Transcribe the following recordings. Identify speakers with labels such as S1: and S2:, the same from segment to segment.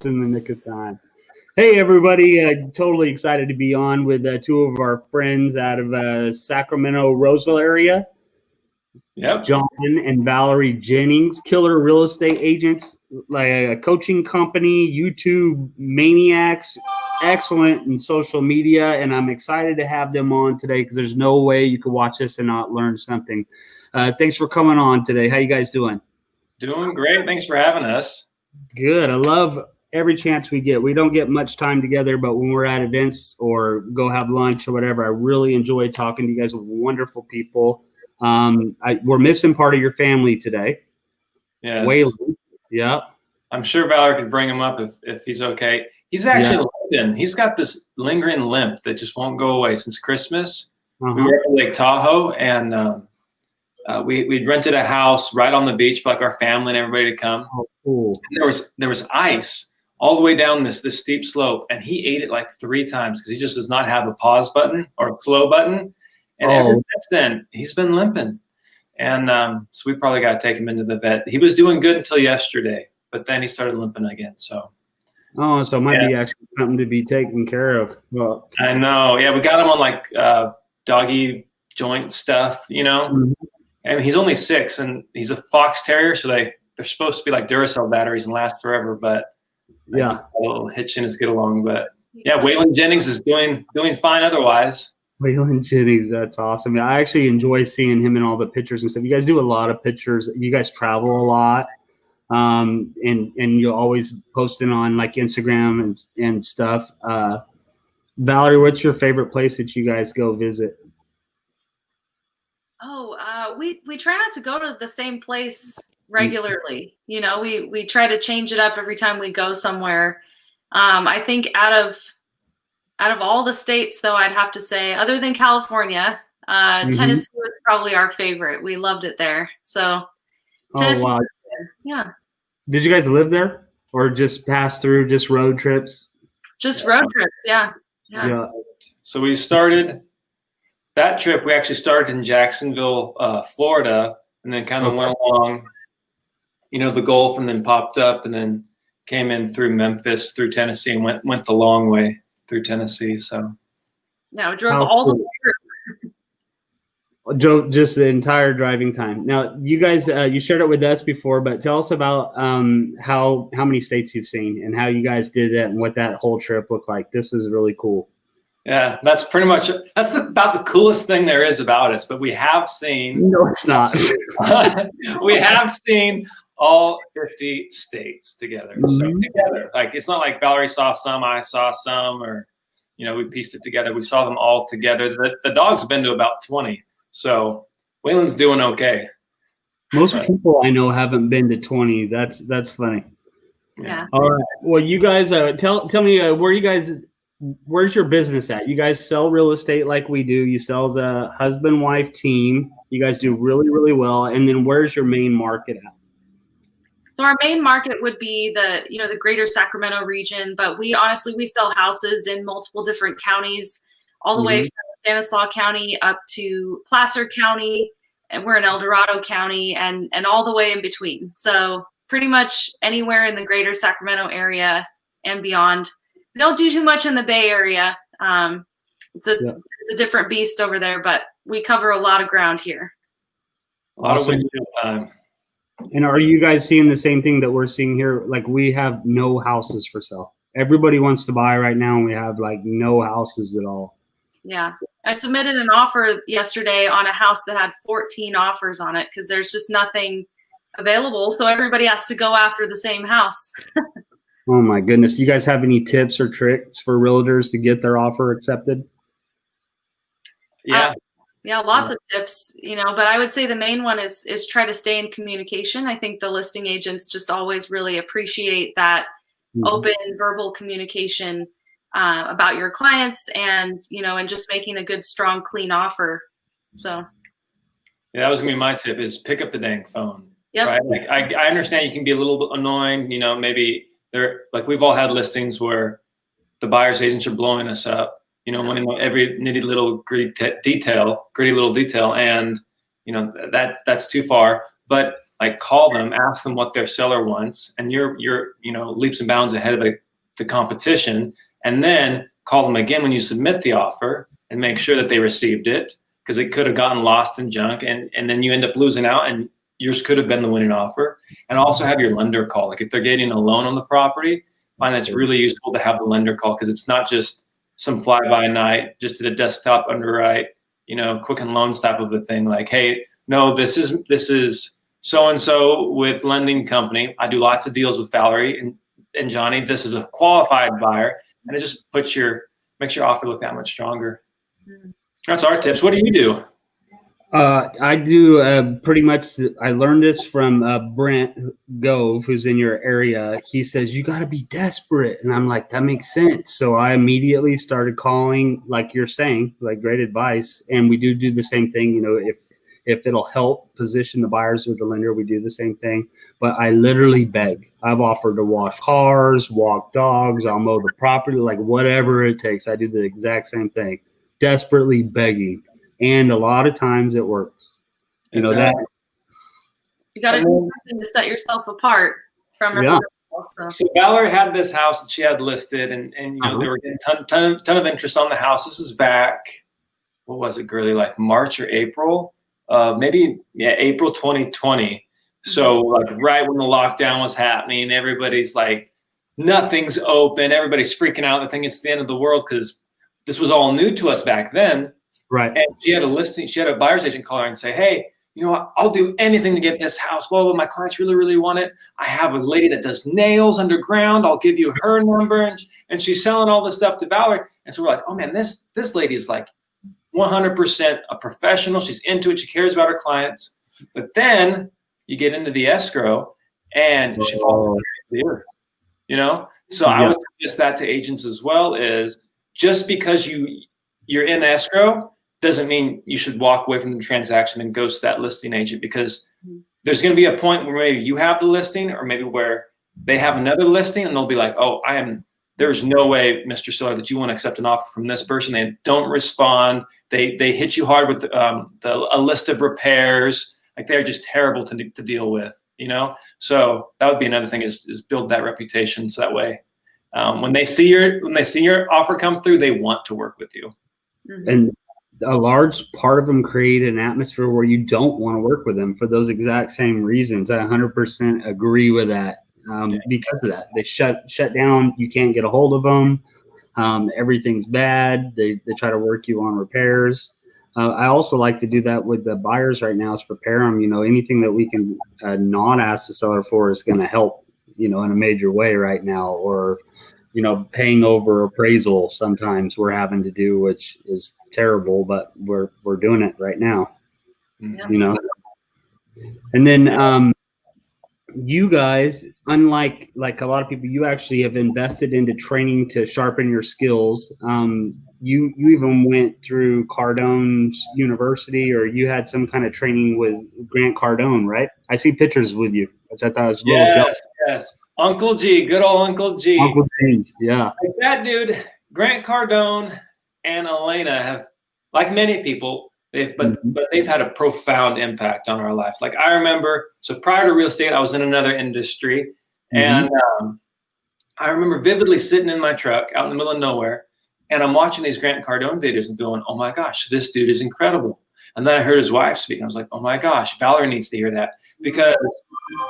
S1: just in the nick of time. Hey, everybody. Totally excited to be on with two of our friends out of Sacramento, Roseville area.
S2: Yep.
S1: John and Valary Jennings, killer real estate agents, like a coaching company, YouTube maniacs, excellent in social media. And I'm excited to have them on today because there's no way you could watch this and not learn something. Thanks for coming on today. How you guys doing?
S2: Doing great. Thanks for having us.
S1: Good. I love every chance we get. We don't get much time together, but when we're at events or go have lunch or whatever, I really enjoy talking to you guys. Wonderful people. We're missing part of your family today.
S2: Yes.
S1: Waylon. Yep.
S2: I'm sure Valor could bring him up if he's okay. He's actually limping. He's got this lingering limp that just won't go away since Christmas. We were at Lake Tahoe, and we'd rented a house right on the beach for like our family and everybody to come.
S1: Oh, cool.
S2: And there was ice all the way down this steep slope, and he ate it like 3 times because he just does not have a pause button or slow button. And ever since then, he's been limping. And so we probably got to take him into the vet. He was doing good until yesterday, but then he started limping again. So
S1: it might be actually something to be taken care of. Well,
S2: I know. Yeah, we got him on like doggy joint stuff, you know.
S1: Mm-hmm.
S2: And he's only 6, and he's a fox terrier, so they're supposed to be like Duracell batteries and last forever. But a little hitch in his get along. But yeah, Waylon Jennings is doing fine otherwise.
S1: Waylon Jennings, that's awesome. I actually enjoy seeing him in all the pictures and stuff. You guys do a lot of pictures. You guys travel a lot, and you're always posting on like Instagram and stuff. Valary, what's your favorite place that you guys go visit?
S3: We try not to go to the same place regularly. You know, we try to change it up every time we go somewhere. I think out of all the states, though, I'd have to say, other than California, Tennessee was probably our favorite. We loved it there. So Tennessee was good. Yeah.
S1: Did you guys live there or just pass through, just road trips?
S3: Just road trips, yeah.
S2: So we started that trip. We actually started in Jacksonville, Florida, and then kind of went along, the Gulf, and then popped up, and then came in through Memphis, through Tennessee, and went the long way through Tennessee. So
S3: no, drove all the way through.
S1: Drove just the entire driving time. Now, you guys, you shared it with us before, but tell us about how many states you've seen and how you guys did that and what that whole trip looked like. This is really cool.
S2: Yeah, that's about the coolest thing there is about us. But we have seen.
S1: No, it's not.
S2: We have seen all 50 states together. So together, like it's not like Valary saw some, I saw some, or we pieced it together. We saw them all together. The dog's been to about 20. So Waylon's doing okay.
S1: Most people I know haven't been to 20. That's funny.
S3: Yeah.
S1: All right. Well, you guys, tell me where's your business at? You guys sell real estate like we do. You sell as a husband-wife team. You guys do really, really well. And then where's your main market at?
S3: So our main market would be the greater Sacramento region, but we sell houses in multiple different counties, all the way from Stanislaus County up to Placer County, and we're in El Dorado County, and all the way in between. So pretty much anywhere in the greater Sacramento area and beyond. We don't do too much in the Bay Area. It's a different beast over there, but we cover a lot of ground here.
S2: A lot of window time.
S1: And are you guys seeing the same thing that we're seeing here? Like we have no houses for sale. Everybody wants to buy right now, and we have like no houses at all.
S3: Yeah. I submitted an offer yesterday on a house that had 14 offers on it because there's just nothing available. So everybody has to go after the same house.
S1: Oh my goodness. Do you guys have any tips or tricks for realtors to get their offer accepted?
S2: Yeah.
S3: Lots of tips, but I would say the main one is try to stay in communication. I think the listing agents just always really appreciate that open verbal communication about your clients and just making a good, strong, clean offer. So.
S2: Yeah, that was gonna be my tip is pick up the dang phone.
S3: Yep.
S2: Right. Like I understand you can be a little bit annoying, maybe we've all had listings where the buyer's agents are blowing us up. Want to know every nitty little gritty little detail, and that's too far. But like call them, ask them what their seller wants, and you're leaps and bounds ahead of the competition, and then call them again when you submit the offer and make sure that they received it, because it could have gotten lost in junk, and then you end up losing out, and yours could have been the winning offer. And also have your lender call. Like if they're getting a loan on the property, find that's really useful to have the lender call, because it's not just some fly-by-night, just at a desktop underwrite, Quicken Loans type of a thing. Like, hey, no, this is so-and-so with lending company. I do lots of deals with Valerie and Johnny. This is a qualified buyer. And it just makes your offer look that much stronger. That's our tips. What do you do?
S1: I do pretty much. I learned this from Brent Gove, who's in your area. He says, you got to be desperate. And I'm like, that makes sense. So I immediately started calling, like you're saying, like great advice. And we do the same thing. If it'll help position the buyers with the lender, we do the same thing. But I literally beg. I've offered to wash cars, walk dogs, I'll mow the property, like whatever it takes. I do the exact same thing, desperately begging. And a lot of times it works. That.
S3: You got to do something to set yourself apart from everyone else.
S2: So Valerie had this house that she had listed, and they were getting ton of interest on the house. This is back, what was it, Girly, like March or April? April 2020. So like right when the lockdown was happening, everybody's like, nothing's open. Everybody's freaking out. They think it's the end of the world because this was all new to us back then.
S1: Right.
S2: And she had a listing. She had a buyer's agent call her and say, hey, I'll do anything to get this house. Blah, blah, my clients really, really want it. I have a lady that does nails underground. I'll give you her number. And she's selling all this stuff to Valerie. And so we're like, oh man, this lady is like 100% a professional. She's into it. She cares about her clients. But then you get into the escrow and she falls to the earth, So I would suggest that to agents as well, is just because you're in escrow doesn't mean you should walk away from the transaction and ghost that listing agent, because there's going to be a point where maybe you have the listing, or maybe where they have another listing, and they'll be like, oh, there's no way, Mr. Seller, that you want to accept an offer from this person. They don't respond. They hit you hard with a list of repairs. Like they're just terrible to deal with, So that would be another thing, is build that reputation, so that way when they see your offer come through, they want to work with you.
S1: And a large part of them create an atmosphere where you don't want to work with them for those exact same reasons. I 100% agree with that. Because of that, they shut down. You can't get a hold of them. Everything's bad. They try to work you on repairs. I also like to do that with the buyers right now, is prepare them. Anything that we can not ask the seller for is going to help, in a major way right now. Or, paying over appraisal sometimes we're having to do, which is terrible, but we're doing it right now.
S3: Yeah.
S1: And then you guys, unlike a lot of people, you actually have invested into training to sharpen your skills. You even went through Cardone's university, or you had some kind of training with Grant Cardone, right? I see pictures with you, which I thought was a little jealous.
S2: Yes. Uncle G, good old Uncle G.
S1: Uncle G, yeah.
S2: Like that dude, Grant Cardone and Elena have, like many people, but they've had a profound impact on our lives. Like I remember, so prior to real estate, I was in another industry, and I remember vividly sitting in my truck out in the middle of nowhere, and I'm watching these Grant Cardone videos and going, oh my gosh, this dude is incredible. And then I heard his wife speak, and I was like, oh my gosh, Valerie needs to hear that, because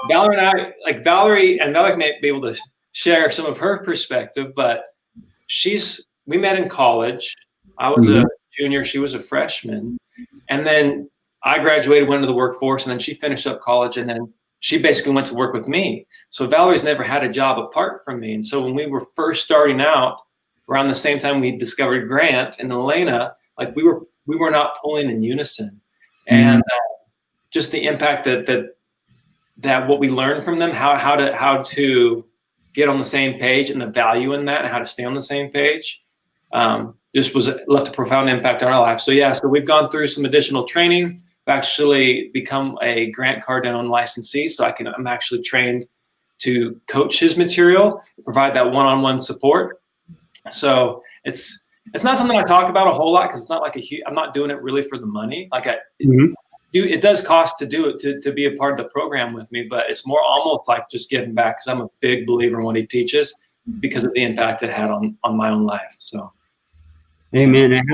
S2: Valerie may be able to share some of her perspective, but we met in college. I was a junior, she was a freshman. And then I graduated, went into the workforce, and then she finished up college, and then she basically went to work with me. So Valerie's never had a job apart from me. And so when we were first starting out, around the same time we discovered Grant and Elena, like we were not pulling in unison. And just the impact that what we learned from them, how to get on the same page, and the value in that, and how to stay on the same page, just left a profound impact on our life. So so we've gone through some additional training. I've actually become a Grant Cardone licensee, so I'm actually trained to coach his material, provide that one-on-one support. So it's not something I talk about a whole lot, because it's not like I'm not doing it really for the money. Like it does cost to do it, to be a part of the program with me, but it's more almost like just giving back, because I'm a big believer in what he teaches because of the impact it had on my own life. So,
S1: amen. And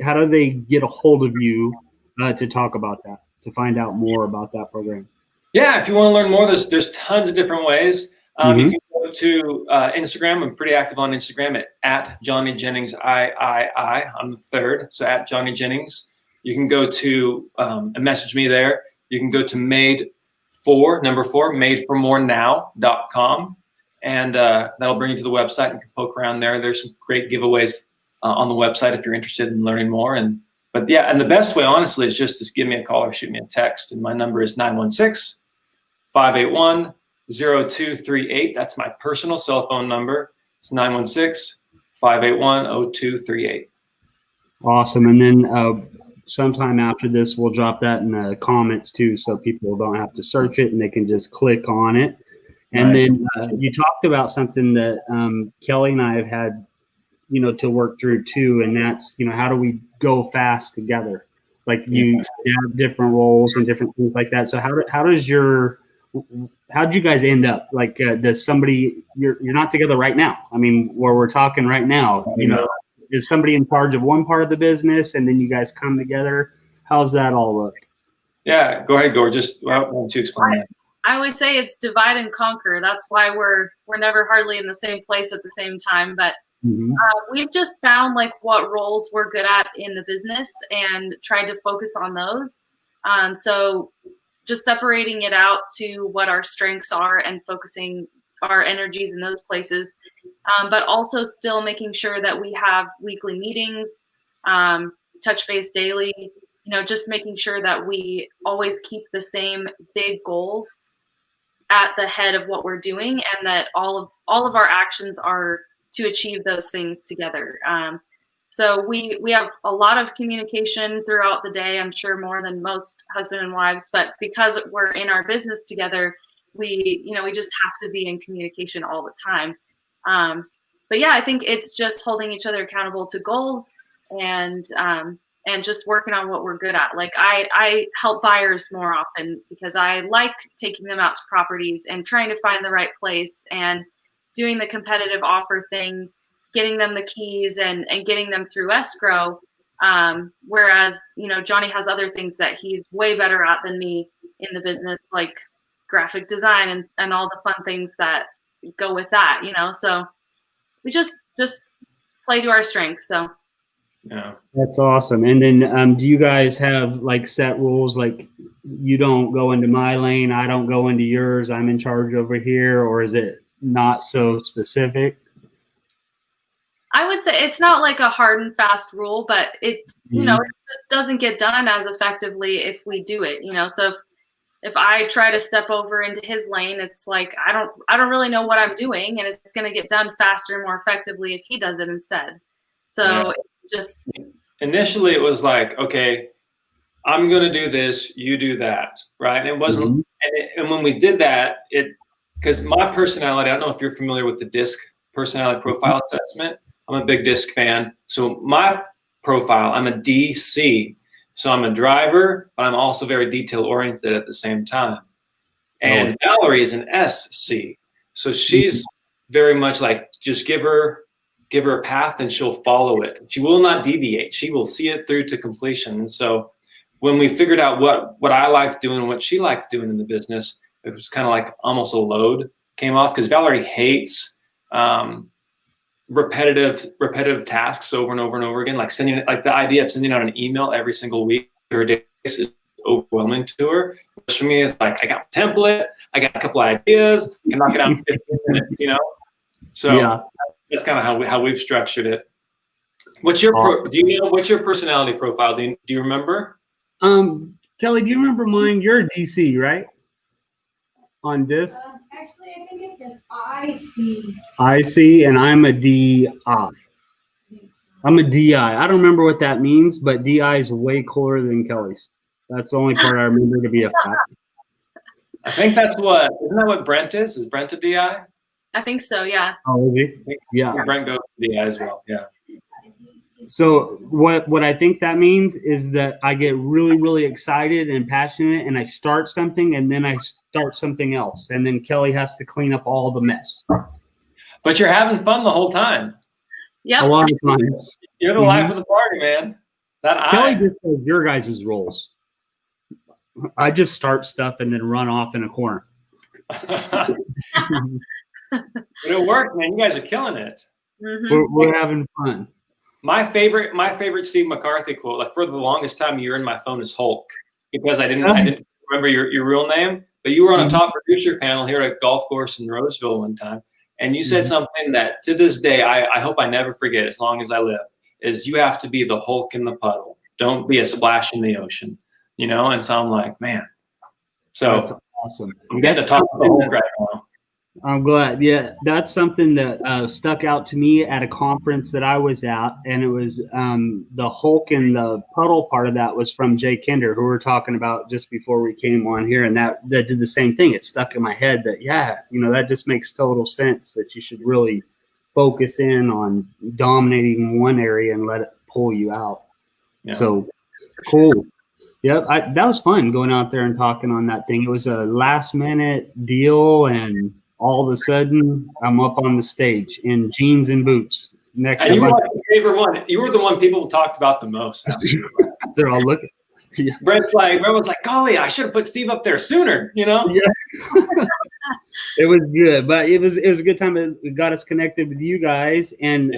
S1: how do they get a hold of you to talk about that, to find out more about that program?
S2: Yeah, if you want to learn more, there's tons of different ways.
S1: Mm-hmm.
S2: You can go to Instagram. I'm pretty active on Instagram at Johnny Jennings III. I'm the third, so at Johnny Jennings. You can go to and message me there. You can go to madeformorenow.com, and that'll bring you to the website. You can poke around there. There's some great giveaways on the website if you're interested in learning more. But yeah, and the best way, honestly, is just to give me a call or shoot me a text. And my number is 916-581-0238. That's my personal cell phone number. It's 916-581-0238.
S1: Awesome. And then sometime after this, we'll drop that in the comments too, so people don't have to search it and they can just click on it. And then you talked about something that Kelly and I have had, to work through too. And that's, how do we go fast together? Like you have different roles and different things like that. So how'd you guys end up? Like, does somebody, you're not together right now. I mean, where we're talking right now, is somebody in charge of one part of the business and then you guys come together? How's that all look?
S2: Yeah, go ahead, Gord. Why don't you explain that?
S3: I always say it's divide and conquer. That's why we're never hardly in the same place at the same time. But we've just found like what roles we're good at in the business and tried to focus on those. So just separating it out to what our strengths are and focusing our energies in those places, but also still making sure that we have weekly meetings, touch base daily, just making sure that we always keep the same big goals at the head of what we're doing, and that all of our actions are to achieve those things together. So we have a lot of communication throughout the day, I'm sure more than most husband and wives, but because we're in our business together, we just have to be in communication all the time. But yeah, I think it's just holding each other accountable to goals and just working on what we're good at. Like I help buyers more often because I like taking them out to properties and trying to find the right place and doing the competitive offer thing, getting them the keys and getting them through escrow. Whereas, Johnny has other things that he's way better at than me in the business, like graphic design and all the fun things that go with that, so we just play to our strengths. So
S2: yeah,
S1: that's awesome. And then do you guys have like set rules, like you don't go into my lane, I don't go into yours, I'm in charge over here, or is it not so specific?
S3: I would say it's not like a hard and fast rule, but it it just doesn't get done as effectively if we do it, so if I try to step over into his lane, it's like I don't really know what I'm doing, and it's going to get done faster and more effectively if he does it instead. So it's just
S2: initially it was like, okay, I'm going to do this, you do that, right? And it wasn't, and when we did that, because my personality, I don't know if you're familiar with the DISC personality profile assessment. I'm a big DISC fan. So my profile, I'm a DC. So I'm a driver, but I'm also very detail oriented at the same time. And Valerie is an SC. So she's very much like, just give her a path and she'll follow it. She will not deviate. She will see it through to completion. And so when we figured out what I liked doing and what she liked doing in the business, it was kind of like almost a load came off, because Valerie hates repetitive tasks over and over and over again. Like the idea of sending out an email every single week or day is overwhelming to her. For me, it's like, I got a template, I got a couple of ideas, I can knock it out in 15 minutes, So that's kind of how we've structured it. What's your what's your personality profile? Do you remember?
S1: Kelly, do you remember mine? You're a DC, right? On this?
S4: Actually, I think it's an IC.
S1: IC, and I'm a DI. I'm a DI. I don't remember what that means, but DI is way cooler than Kelly's. That's the only part I remember to be a fact.
S2: I think isn't that what Brent is? Is Brent a DI?
S3: I think so, yeah.
S1: Oh, is he? Yeah.
S2: Brent goes to DI as well, yeah.
S1: So what I think that means is that I get really, really excited and passionate, and I start something, and then I start something else, and then Kelly has to clean up all the mess.
S2: But you're having fun the whole time.
S3: Yep.
S1: A lot of times.
S2: You're the life of the party, man.
S1: Kelly just does your guys' roles. I just start stuff and then run off in a corner.
S2: But it worked, man. You guys are killing it.
S1: We're having fun.
S2: My favorite Steve McCarthy quote, like for the longest time, you're in my phone is Hulk, because I didn't remember your real name, but you were on a top producer panel here at a golf course in Roseville one time, and you said something that to this day I hope I never forget as long as I live, is you have to be the Hulk in the puddle. Don't be a splash in the ocean, you know? And so I'm like, man. So
S1: that's awesome.
S2: I'm getting to talk to the Hulk right now.
S1: I'm glad. Yeah, that's something that stuck out to me at a conference that I was at, and it was the Hulk and the puddle part of that was from Jay Kinder, who we were talking about just before we came on here, and that did the same thing. It stuck in my head that that just makes total sense that you should really focus in on dominating one area and let it pull you out. Yeah. So cool. Yep, that was fun going out there and talking on that thing. It was a last minute deal, and all of a sudden, I'm up on the stage in jeans and boots. Next,
S2: and you were my favorite one. You were the one people talked about the most.
S1: They're all looking.
S2: Yeah. Brent's like, everyone's like, golly, I should have put Steve up there sooner. You know?
S1: Yeah. It was good, but it was a good time. It got us connected with you guys, and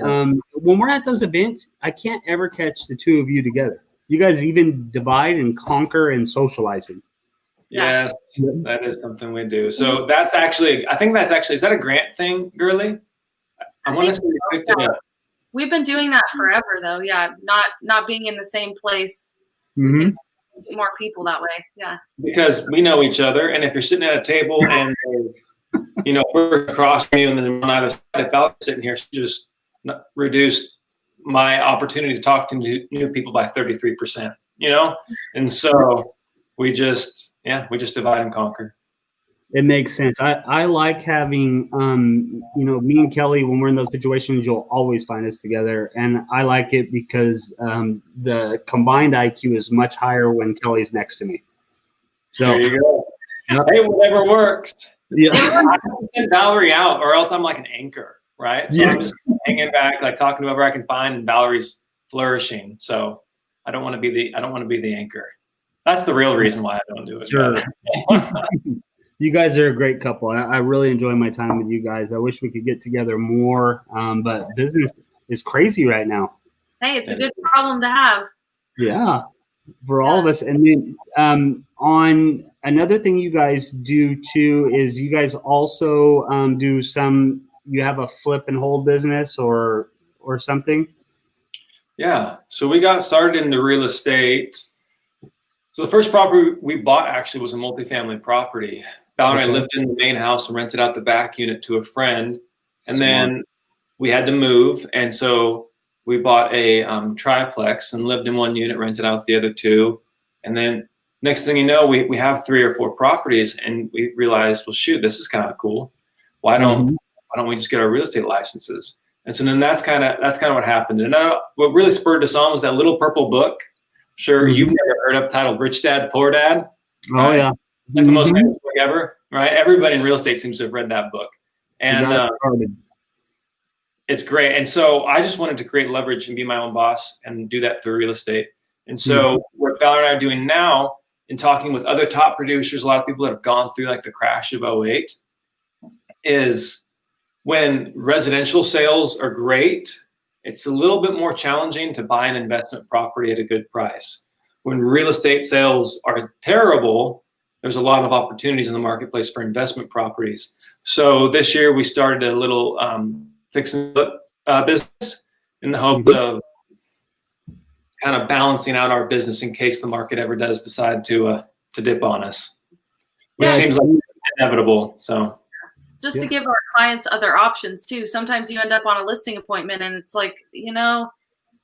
S1: when we're at those events, I can't ever catch the two of you together. You guys even divide and conquer and socializing.
S2: Yes, that is something we do. So that's actually, I think that's actually, is that a Grant thing, Girly? I want to say we picked it up.
S3: We've been doing that forever, though. Yeah, not being in the same place. More people that way. Yeah. Because
S2: we know each other, and if you're sitting at a table and we're across from you, and then on either side, if I was sitting here, just reduced my opportunity to talk to new people by 33%. And so we just divide and conquer. It makes sense. I like having, me and Kelly, when we're in those situations, you'll always find us together. And I like it because the combined IQ is much higher when Kelly's next to me. So there you go. Yep. Hey, whatever works. Yeah. I can send Valerie out, or else I'm like an anchor, right? So I'm just hanging back, like talking to whoever I can find, and Valerie's flourishing. So I don't want to be the anchor. That's the real reason why I don't do it. Sure. You guys are a great couple. I really enjoy my time with you guys. I wish we could get together more, but business is crazy right now. Hey, it's a good problem to have. Yeah, for all of us. And then on another thing you guys do too is you guys also you have a flip and hold business or something? Yeah, so we got started in the real estate. So the first property we bought actually was a multifamily property. Valerie and I lived in the main house and rented out the back unit to a friend. And then we had to move. And so we bought a triplex and lived in one unit, rented out the other two. And then next thing you know, we have 3 or 4 properties, and we realized, well, shoot, this is kind of cool. Why don't we just get our real estate licenses? And so then that's kind of what happened. And what really spurred us on was that little purple book. Sure, you've never heard of, titled Rich Dad, Poor Dad. Right? Oh, yeah. Like the most famous book ever, right? Everybody in real estate seems to have read that book. And it's great. And so I just wanted to create leverage and be my own boss and do that through real estate. And so what Valerie and I are doing now, in talking with other top producers, a lot of people that have gone through like the crash of 2008, is when residential sales are great, it's a little bit more challenging to buy an investment property at a good price. When real estate sales are terrible, there's a lot of opportunities in the marketplace for investment properties. So this year we started a little fix and flip business in the hope of kind of balancing out our business in case the market ever does decide to dip on us, which seems like it's inevitable. So. Just to give our clients other options too. Sometimes you end up on a listing appointment and it's like,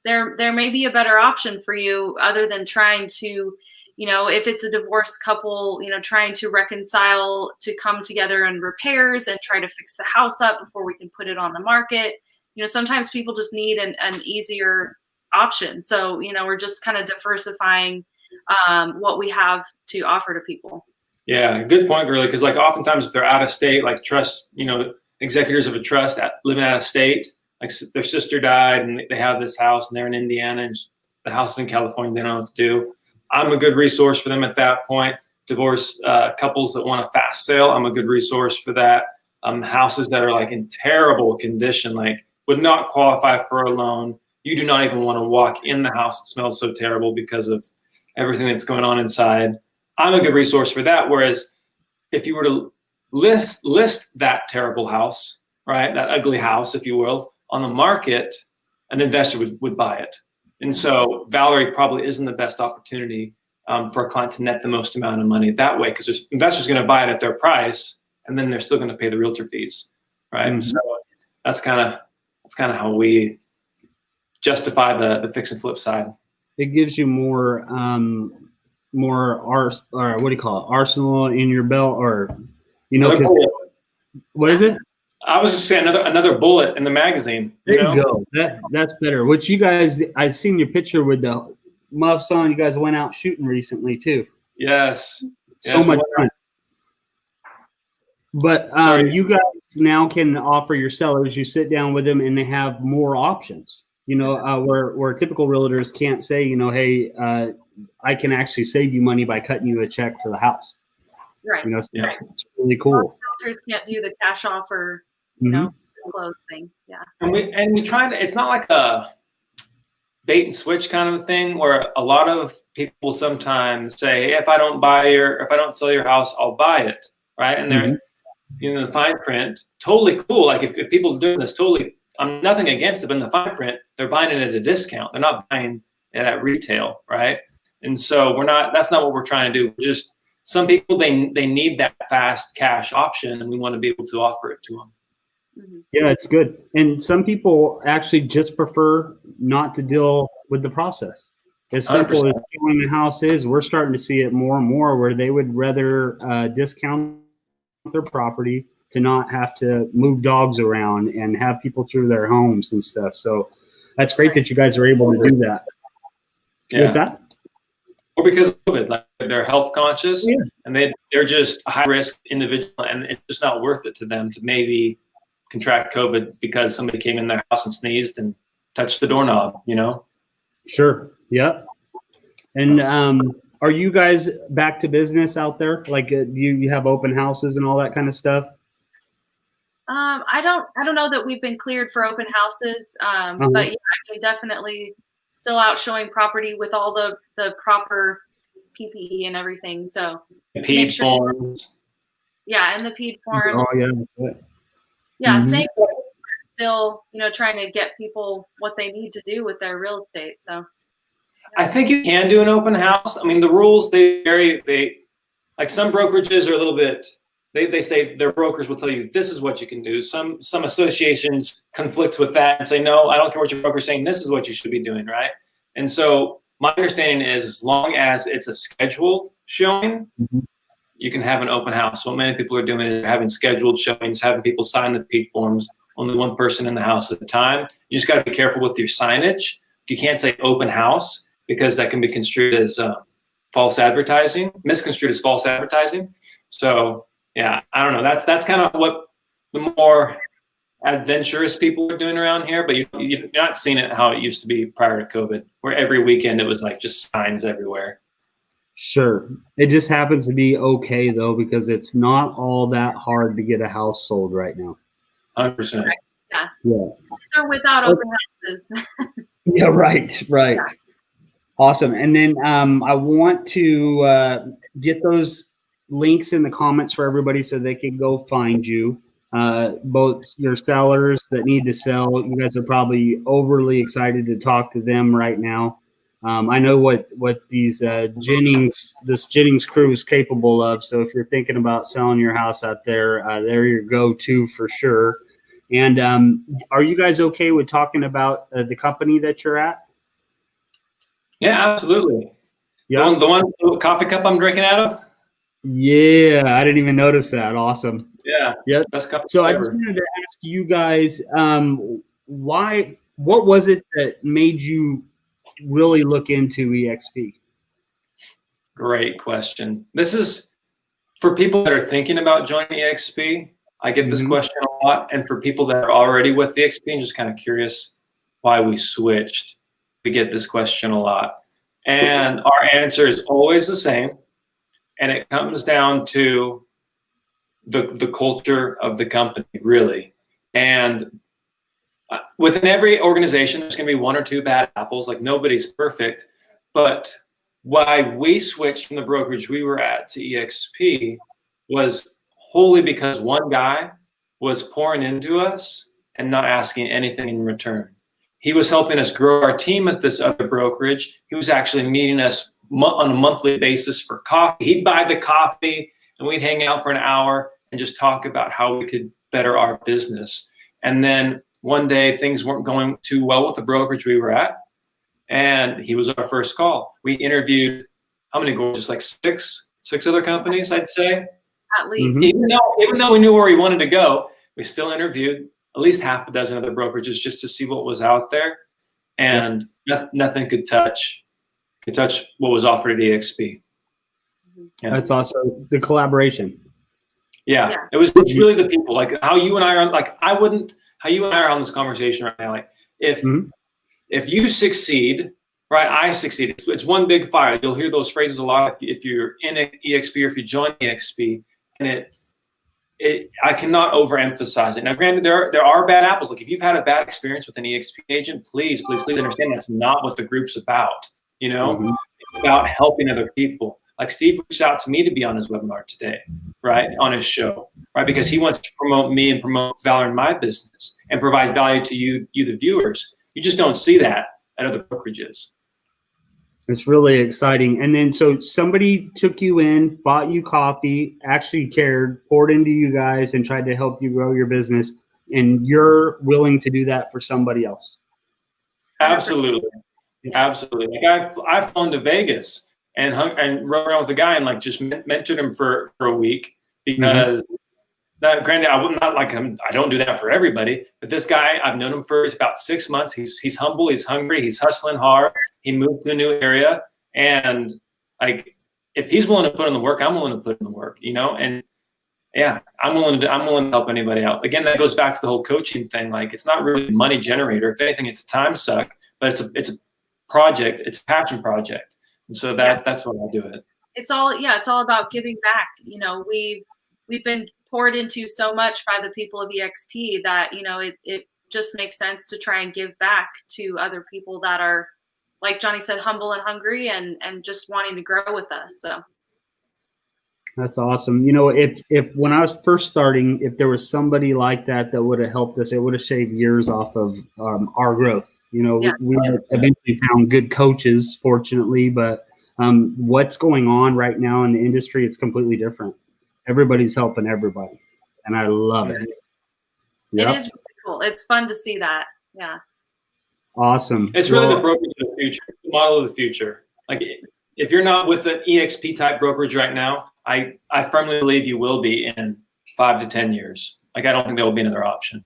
S2: there may be a better option for you other than trying to, if it's a divorced couple, trying to reconcile to come together in repairs and try to fix the house up before we can put it on the market. Sometimes people just need an easier
S3: option. So, we're just kind of diversifying what we have to offer to people.
S2: Yeah, good point, Gurley. Because like oftentimes if they're out of state, like trust, executors of a trust living out of state, like their sister died and they have this house and they're in Indiana and the house is in California, they don't know what to do. I'm a good resource for them at that point. Divorce couples that want a fast sale, I'm a good resource for that. Houses that are like in terrible condition, like would not qualify for a loan. You do not even want to walk in the house. It smells so terrible because of everything that's going on inside. I'm a good resource for that. Whereas if you were to list that terrible house, right, that ugly house, if you will, on the market, an investor would buy it. And so Valary probably isn't the best opportunity for a client to net the most amount of money that way, because there's investors going to buy it at their price, and then they're still going to pay the realtor fees, right? Mm-hmm. So that's kind of how we justify the fix and flip side.
S1: It gives you more what do you call it, arsenal in your belt, or because what is it?
S2: I was just saying another bullet in the magazine.
S1: There you go. That's better. Which you guys, I seen your picture with the muffs on. You guys went out shooting recently too.
S2: Yes.
S1: So much fun. But you guys now can offer your sellers. You sit down with them, and they have more options. Where typical realtors can't say, hey, I can actually save you money by cutting you a check for the house.
S3: Right.
S2: Right.
S1: It's really cool.
S3: Realtors can't do the cash offer, close thing. Yeah.
S2: And we try to. It's not like a bait and switch kind of a thing where a lot of people sometimes say, hey, if I don't sell your house, I'll buy it, right? And they're the fine print, totally cool. Like if people are doing this, totally, I'm nothing against it, but in the fine print, they're buying it at a discount. They're not buying it at retail, right? And so that's not what we're trying to do. Just some people, they need that fast cash option, and we want to be able to offer it to them.
S1: Yeah, it's good. And some people actually just prefer not to deal with the process. As simple 100%. As showing the house is, we're starting to see it more and more where they would rather discount their property to not have to move dogs around and have people through their homes and stuff. So that's great that you guys are able to do that.
S2: Yeah.
S1: What's that?
S2: Or because of COVID, like they're health conscious and they're just a high risk individual, and it's just not worth it to them to maybe contract COVID because somebody came in their house and sneezed and touched the doorknob, Sure.
S1: Yeah. And are you guys back to business out there? Like you have open houses and all that kind of stuff?
S3: I don't know that we've been cleared for open houses, but yeah, I definitely still out showing property with all the proper PPE and everything. So
S2: PED forms.
S3: Yeah, and the PED forms.
S1: Oh yeah.
S3: Yeah, staying still, trying to get people what they need to do with their real estate. So
S2: I think you can do an open house. I mean, the rules, they vary. Like some brokerages are a little bit, they say their brokers will tell you, this is what you can do. Some associations conflict with that and say, no, I don't care what your broker's saying. This is what you should be doing, right? And so my understanding is as long as it's a scheduled showing, you can have an open house. What many people are doing is having scheduled showings, having people sign the PED forms, only one person in the house at a time. You just got to be careful with your signage. You can't say open house because that can be construed as false advertising, misconstrued as false advertising. So yeah, I don't know. That's kind of what the more adventurous people are doing around here, but you're not seeing it how it used to be prior to COVID, where every weekend it was like just signs everywhere.
S1: Sure. It just happens to be okay though, because it's not all that hard to get a house sold right now.
S2: 100%.
S3: Yeah.
S1: Yeah.
S3: Without open houses.
S1: Yeah, right. Yeah. Awesome. And then I want to get those links in the comments for everybody so they can go find you. Both your sellers that need to sell, you guys are probably overly excited to talk to them right now. I know what these this Jennings crew is capable of. So if you're thinking about selling your house out there, they're your go-to for sure. And are you guys okay with talking about the company that you're at?
S2: Yeah, absolutely.
S1: Yeah,
S2: the one coffee cup I'm drinking out of.
S1: Yeah, I didn't even notice that. Awesome.
S2: Yeah.
S1: Yep.
S2: Best cup
S1: so
S2: ever.
S1: I just wanted to ask you guys, what was it that made you really look into EXP?
S2: Great question. This is for people that are thinking about joining EXP. I get this question a lot. And for people that are already with EXP and just kind of curious why we switched, we get this question a lot. And our answer is always the same. And it comes down to the culture of the company, really. And within every organization, there's going to be one or two bad apples. Like, nobody's perfect. But why we switched from the brokerage we were at to EXP was wholly because one guy was pouring into us and not asking anything in return. He was helping us grow our team at this other brokerage. He was actually meeting us on a monthly basis for coffee. He'd buy the coffee and we'd hang out for an hour and just talk about how we could better our business. And then one day things weren't going too well with the brokerage we were at. And he was our first call. We interviewed, how many gorgeous, like six other companies, I'd say.
S3: At least.
S2: Even though we knew where we wanted to go, we still interviewed at least half a dozen other brokerages just to see what was out there. And nothing could touch what was offered at EXP. Yeah.
S1: That's also the collaboration.
S2: Yeah. It's really the people, like how you and I are, like how you and I are on this conversation right now. Like if you succeed, right, I succeed. It's one big fire. You'll hear those phrases a lot if you're in EXP or if you join EXP, and I cannot overemphasize it. Now, granted, there are bad apples. Like if you've had a bad experience with an EXP agent, please understand that's not what the group's about. You know, it's about helping other people. Like Steve reached out to me to be on his webinar today, right, on his show, right, because he wants to promote me and promote value in my business and provide value to you, the viewers. You just don't see that at other brokerages.
S1: It's really exciting. And then so somebody took you in, bought you coffee, actually cared, poured into you guys, and tried to help you grow your business. And you're willing to do that for somebody else.
S2: Absolutely. Absolutely. Like I've flown to Vegas and rode around with a guy and like just mentored him for a week because granted, I don't do that for everybody, but this guy, I've known him for about 6 months. He's humble, he's hungry, he's hustling hard. He moved to a new area, and like if he's willing to put in the work, I'm willing to put in the work, you know. And yeah, I'm willing to help anybody out. Again, that goes back to the whole coaching thing. Like it's not really a money generator. If anything, it's a time suck, but it's a project. It's a passion project, and so that's what I do it.
S3: It's all about giving back. You know, we've been poured into so much by the people of EXP that, you know, it just makes sense to try and give back to other people that are, like Johnny said, humble and hungry and just wanting to grow with us. So
S1: that's awesome. You know, if when I was first starting, if there was somebody like that would have helped us, it would have shaved years off of our growth. You know, we eventually found good coaches, fortunately, but what's going on right now in the industry, it's completely different. Everybody's helping everybody, and I love it.
S3: It is really cool. It's fun to see that. Yeah.
S1: Awesome.
S2: It's really the brokerage of the future. It's the model of the future. Like if you're not with an EXP type brokerage right now, I firmly believe you will be in 5 to 10 years. Like I don't think there will be another option.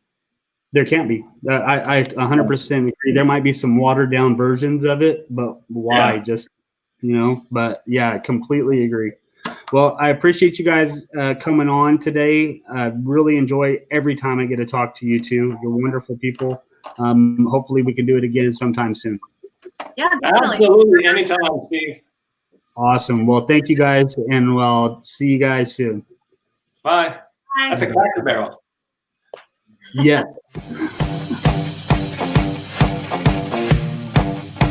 S1: There can't be. I 100% agree. There might be some watered down versions of it, but why? Just, you know, but yeah, I completely agree. Well, I appreciate you guys coming on today. I really enjoy every time I get to talk to you two. You're wonderful people. Hopefully we can do it again sometime soon.
S3: Yeah, definitely.
S2: Absolutely. Anytime, Steve.
S1: Awesome. Well, thank you guys, and we'll see you guys soon.
S2: Bye.
S3: Bye.
S2: At the Cracker Barrel.
S1: Yes.